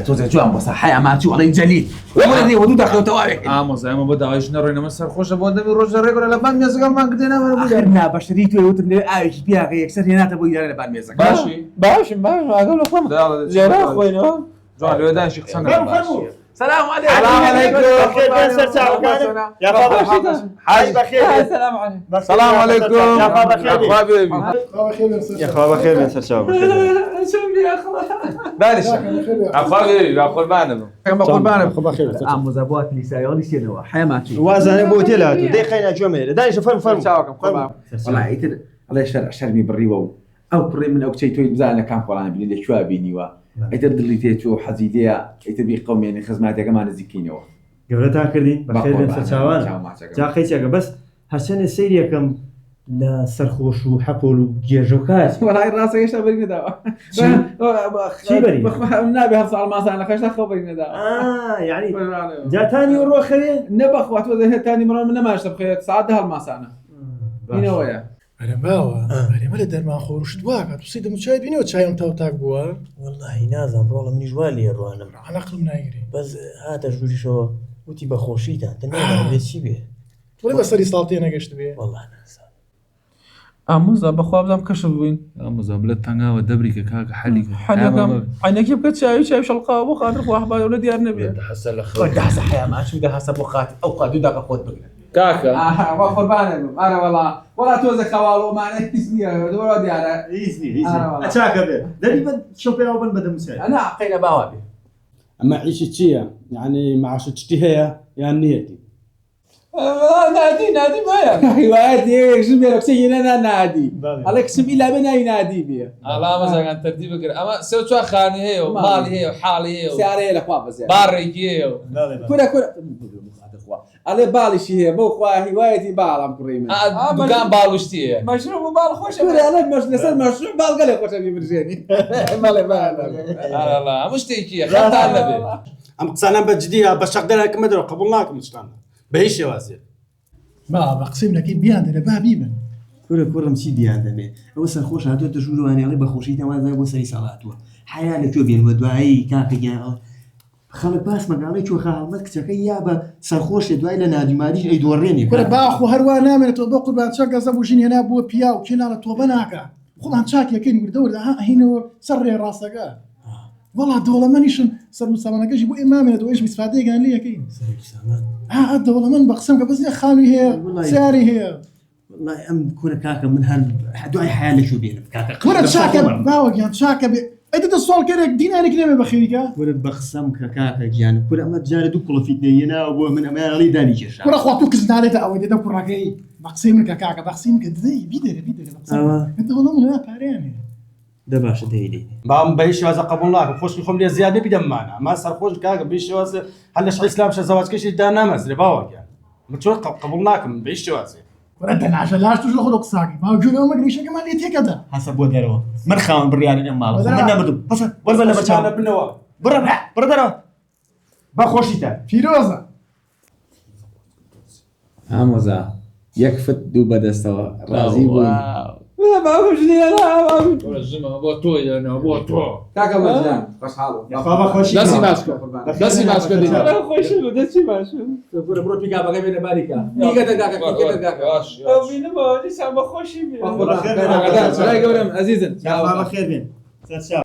توزع جوان بس حياة ما تشوف على جليل ولدي ودو داخل توابع زي ما بدا عايش نروي نمسر خوش ابو دمي روج ريغول لبان ميزك ما قدينا ما اخرنا بشريتو يوتن عايش بيها غير اكثر هنا تبو يلا لبان ميزك باش اقول له فهم زين اخوينا جوان الودان شيخ سنه السلام عليكم. السلام عليكم. يا بابا حاج بخير. السلام عليكم. السلام عليكم. يا بابا خير. يا اخويا بخير يا سرساو. شوف يا اخو بالش اخوي يا قربان كم قربان بخير. ام زبوات لي سايولي شنو حياتي وازن بوتيلات دقيقه جميل دايش فهم شاوكم قربان والله يتر الله يشرع شرمي بريو او بري من او شيء توي بزعل كان قران بلي شو بيني يتر دليتي شو حزيديا يتر بي قوم يعني خدماتي كمان نزكينيو قبلتها كردي بخير يا سرساوان جا خيتك بس هشان السيريا كم لا سرخوش وحقول وجيجوكاس والله راسك ايش ابغي نداوا شي بري النبي هرص ما انا خش خبرني دا يعني جا ثاني وروح خير نبخ وقت وذا ثاني مره من ما اشرب خير ساعدها الماسانه هنا ويا انا باوا انا ما لدر ما خوش دواك تصيد مشاهد بيني وتشايم تو تاك بوا والله نازم والله من جوالي الروانم على عقل نايري بس هذا جوري شو وتي بخوشيته تنام بس بيه تقولي بس لي سالتين قشت بيه والله نازم اموزا بخواب زم كشف وين اموزا بلد تنغا ودبري كاك حلي عينك يبقى شايف شلقه وخاطر واحد با ولد يا النبي تحسن لك قد حس حياه ما شو ده حسب وقات او قد داك اخوت بقى كاكا ما قربان انا والله توزك خوالو ما انا اسمي ولد يا ايزني اتشاك به دائما شوفي اول بدا مساعد انا قيل باوابي اما عيشتي يعني مع شتي هي يا نيتي نادي ما هواياتي شو بيرك سينا نادي عليك اسم الى بنا ينادي بيه على مثلا عن ترتيبك اما سوتوا خاني هي ومالي هي وحالي هي سعري لك بابا زين باري هي كره على بالي شيء مو هوايتي بالام كريمه دكان بالوشتي مشروب بال خوش انا مجلس المشروع بالقلق خوش ابي برجيني مالي لا لا مش تيجي خدت على النبي ام قصانا بجديه بشغلها كما درو قبلناكم مشتانا بهيش واسع ما بقسم لك بيان انا بابيبا كره مسيدي عندنا اوسر خوش هاتو تجولو اني علي بخوشيته ما زي بوسري صلاتو حياله شو بين ودعي كاكي خلق باس مقالي شو خال مسكتك يابا سرخوش دوای لنادي ماديش اي دوريني كره باخو هروانا من تو بقول بعد شقه زبوجين هنا بو بيا وكنا تو بناكا خذ عن شاك يكين ودور هنا سري راسك والله دوله مانيش صار مسامنا كاش بو امامنا تو ايش مستفادي قال لي كاين سري دوله من بقسمك بس يا خالي هي ساري هي والله ام كره كاكا من هال دوای حاله شو بين كاكا كره شاكا باوك يا شاكا أنت السؤال كده دينا نكلمة بخيرك كره بقسم كاكا يعني كره ما تجاري دوكل في دينا وبو من امان لي داني جيش كره اخواتك زنالته او ده كره كاي بقسم كاكا بقسم كذي بيدر بقسم انت والله من هنا باريني ده باش ديلي بام بهيش واسع قبلناكم خوش لكم لي زياده بدم معنا ما صار خوش كاك بهيش واسع هل شي اسلام شي زواج كيش دانا مزري باوك يعني متوقع قبلناكم بهيش واسع ردنا عشان لاش تشلخ لك ساقي ما جوني ما ادري شو كمان ليتي كذا حسب ودرو من خاون بالريال يمال ومن بدو بس ولا بتاعنا بالنوا برا بخوشيته فيروزه اموزا يكفت دوبا دستوا رازي لا ما بعرف شنو انا ولا الجمعه ابو توي انا ابو تو كاكا مجان خش حاله يا بابا خوشي داسي ماسكو دي لا خوش له دسي ماشي برو بيكا بقى بين باريكا يقدر كاكا او بينا ما لسه ما خوشي عزيزا يا بابا خير بين